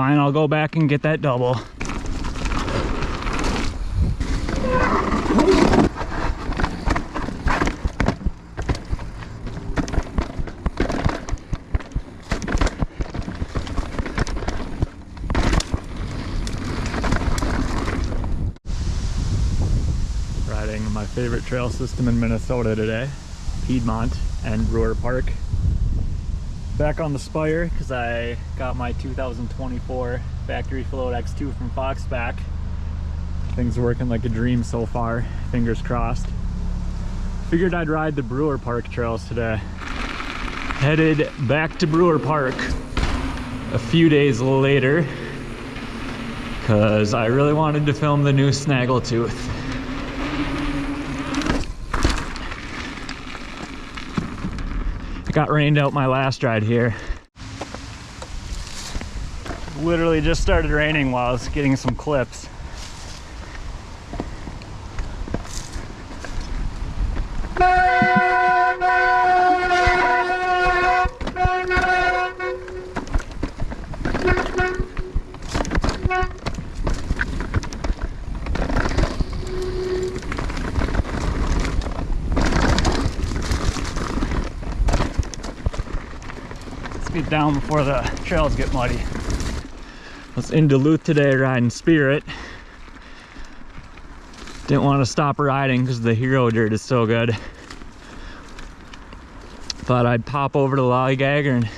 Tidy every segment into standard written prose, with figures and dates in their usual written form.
fine, I'll go back and get that double. Riding my favorite trail system in Minnesota today, Piedmont and Brewer Park. Back on the Spire because I got my 2024 factory float X2 from Fox back. Things are working like a dream so far, fingers crossed. Figured I'd ride the Brewer Park trails today. Headed back to Brewer Park a few days later because I really wanted to film the new Snaggletooth. It got rained out my last ride here. Literally just started raining while I was getting some clips. Get down before the trails get muddy. I was in Duluth today riding Spirit. Didn't want to stop riding because the hero dirt is so good. Thought I'd pop over to Lollygagger and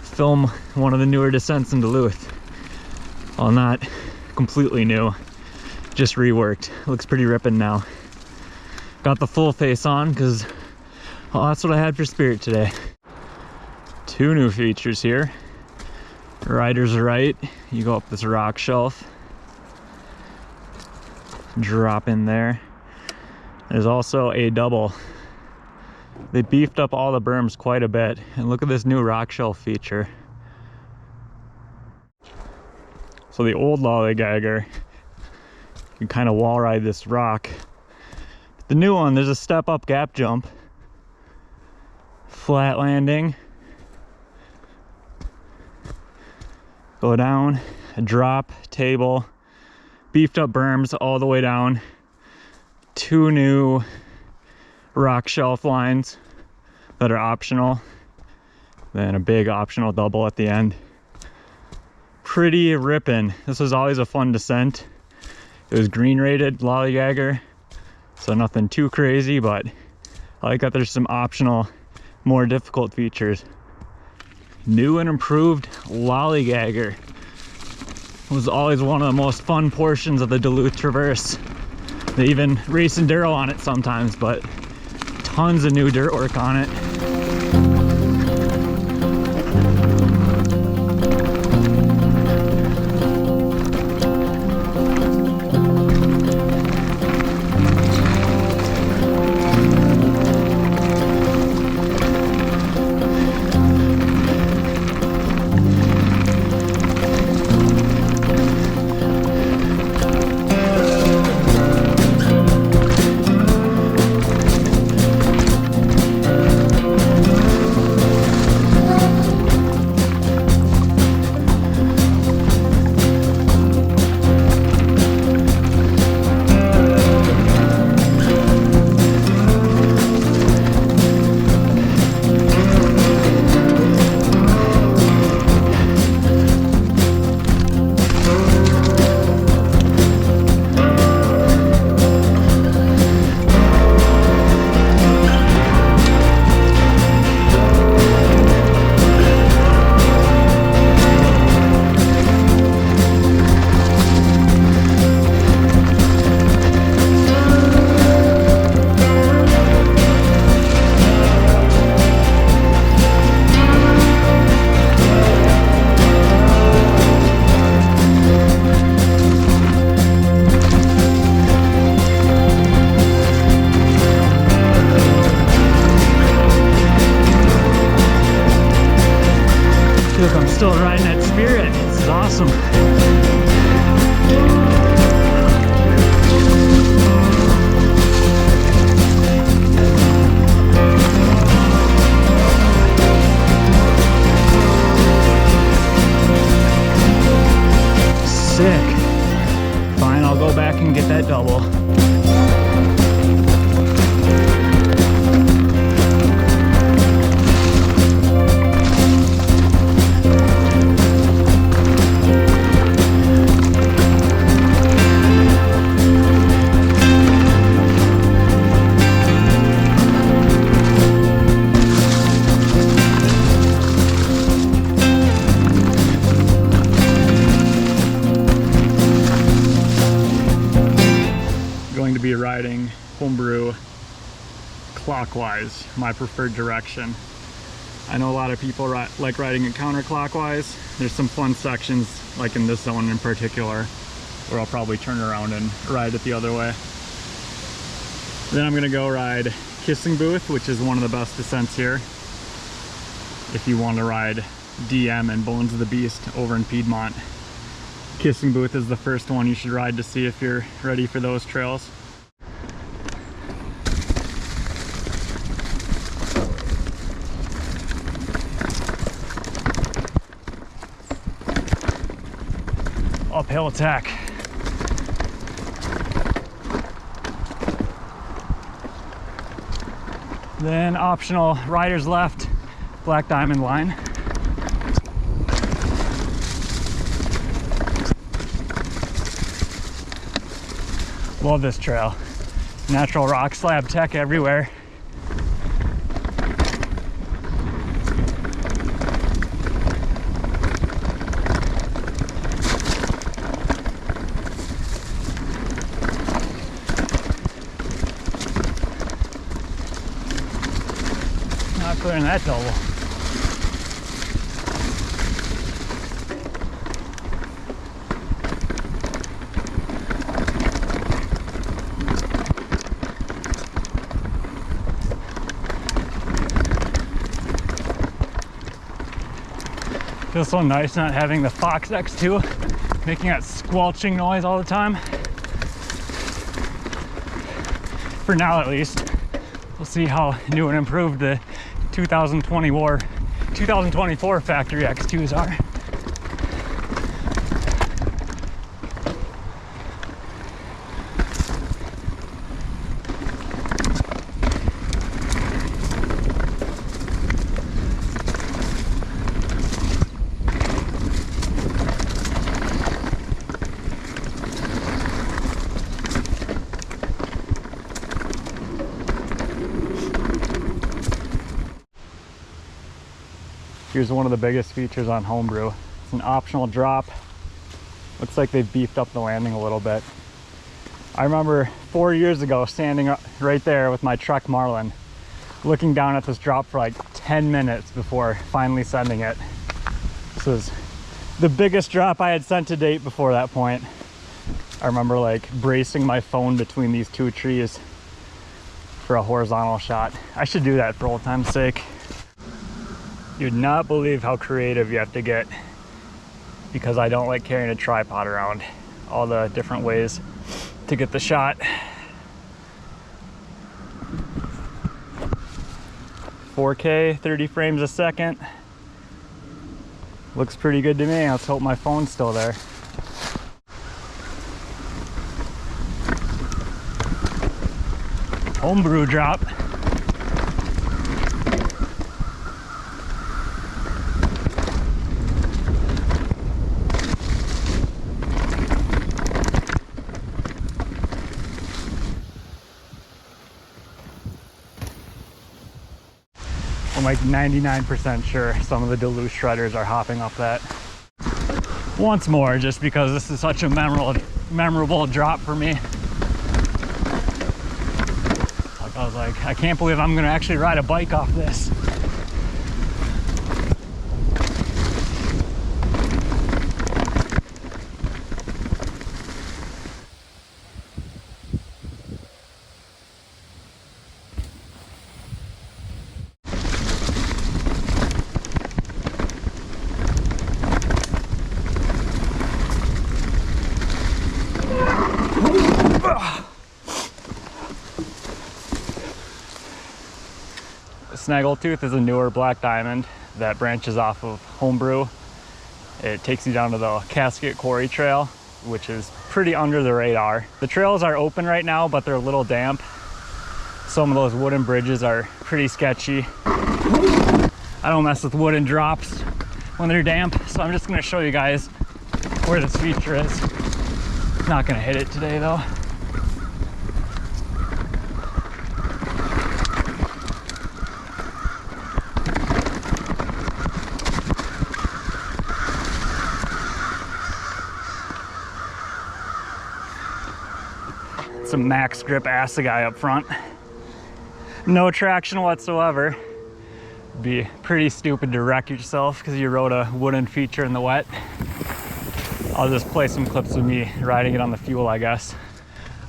film one of the newer descents in Duluth. Well, not completely new, just reworked. Looks pretty ripping now. Got the full face on because, well, that's what I had for Spirit today. Two new features here. Rider's right, you go up this rock shelf, drop in there. There's also a double. They beefed up all the berms quite a bit, and look at this new rock shelf feature. So the old Lollygagger, you kind of wall ride this rock. The new one, there's a step up gap jump, flat landing, go down, a drop, table, beefed up berms all the way down, two new rock shelf lines that are optional, then a big optional double at the end. Pretty ripping. This was always a fun descent. It was green rated Lollygagger, so nothing too crazy, but I like that there's some optional, more difficult features. New and improved Lollygagger was always one of the most fun portions of the Duluth Traverse. They even race enduro on it sometimes, but tons of new dirt work on it. Still riding that Spirit. This is awesome. riding Homebrew clockwise, my preferred direction. I know a lot of people like riding it counterclockwise. There's some fun sections, like in this zone in particular, where I'll probably turn around and ride it the other way. Then I'm gonna go ride Kissing Booth, which is one of the best descents here. If you want to ride DM and Bones of the Beast over in Piedmont, Kissing Booth is the first one you should ride to see if you're ready for those trails. Uphill attack. Then optional riders left, Black Diamond line. Love this trail. Natural rock slab tech everywhere. Not clearing that double. Feels so nice not having the Fox X2 making that squelching noise all the time. For now, at least. We'll see how new and improved the 2024 factory X2s are. Here's one of the biggest features on Homebrew. It's an optional drop. Looks like they've beefed up the landing a little bit. I remember 4 years ago standing up right there with my Trek Marlin, looking down at this drop for like 10 minutes before finally sending it. This was the biggest drop I had sent to date before that point. I remember like bracing my phone between these two trees for a horizontal shot. I should do that for old time's sake. You'd not believe how creative you have to get, because I don't like carrying a tripod around. All the different ways to get the shot. 4K, 30 frames a second. Looks pretty good to me. Let's hope my phone's still there. Homebrew drop. I'm like 99% sure some of the Duluth shredders are hopping up that. Once more, just because this is such a memorable drop for me. Like, I was like, I can't believe I'm gonna actually ride a bike off this. Snaggletooth is a newer Black Diamond that branches off of Homebrew. It takes you down to the Casket Quarry Trail, which is pretty under the radar. The trails are open right now, but they're a little damp. Some of those wooden bridges are pretty sketchy. I don't mess with wooden drops when they're damp, so I'm just gonna show you guys where this feature is. Not gonna hit it today though. some max grip assegai up front. No traction whatsoever. Be pretty stupid to wreck yourself because you rode a wooden feature in the wet. I'll just play some clips of me riding it on the fuel, I guess.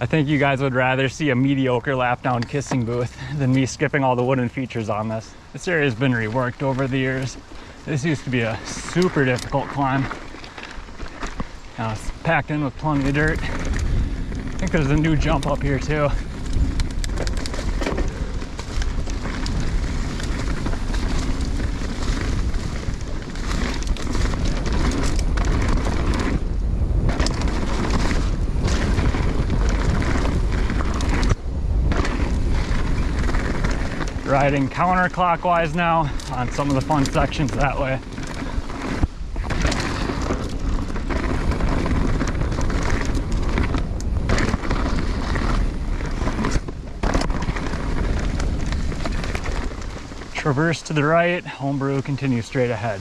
I think you guys would rather see a mediocre lap down kissing booth than me skipping all the wooden features on this. This area has been reworked over the years. This used to be a super difficult climb. Now it's packed in with plenty of dirt. I think there's a new jump up here too. Riding counterclockwise now on some of the fun sections that way. Traverse to the right, Homebrew continues straight ahead.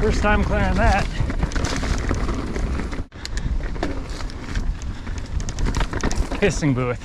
First time clearing that. Kissing booth.